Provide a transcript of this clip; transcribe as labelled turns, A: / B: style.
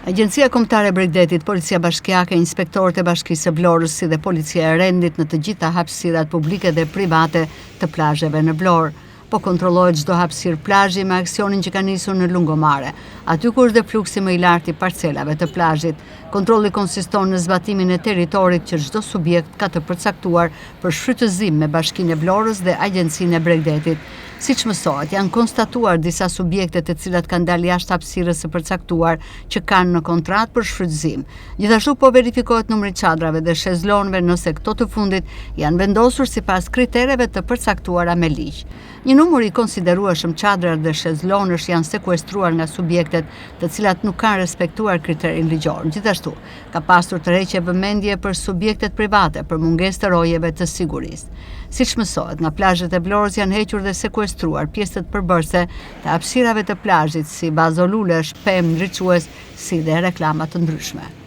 A: Agjencia Kombëtare e Bregdetit, Policia Bashkiake, inspektorët e Bashkisë së Vlorës si dhe Policia e Rendit në të gjitha hapësirat publike dhe private të plazheve në Vlorë. Po kontrollohet çdo hapësirë plazhi me aksionin që ka nisur në lungomare, aty ku është dhe fluksi më i lartë i parcelave të plazhit. Kontrolli konsiston në zbatimin e territorit që çdo subjekt ka të përcaktuar për shfrytëzim me Bashkinë e Vlorës dhe Agjencinë e Bregdetit. Siç mësohet, janë konstatuar disa subjekte të cilat kanë dalë jashtë hapësirës së përcaktuar që kanë në kontratë për shfrytëzim. Gjithashtu po verifikohet numri i çadrave dhe shezlonëve nëse këto të fundit janë vendosur sipas kritereve të përcaktuara me ligj. Një numër i konsiderueshëm çadra dhe shezlonësh janë sekuestruar nga subjektet të cilat nuk kanë respektuar kriterin ligjor. Gjithashtu, ka pasur tërheqje vëmendje për subjektet private për mungesë të rojeve të sigurisë. Siç mësohet, nga plazhet e Vlorës janë hequr dhe sekuestruar pjesët përbërëse të hapësirave të plazhit si bazë lulesh, pemë, ndriçues, si dhe reklama të ndryshme.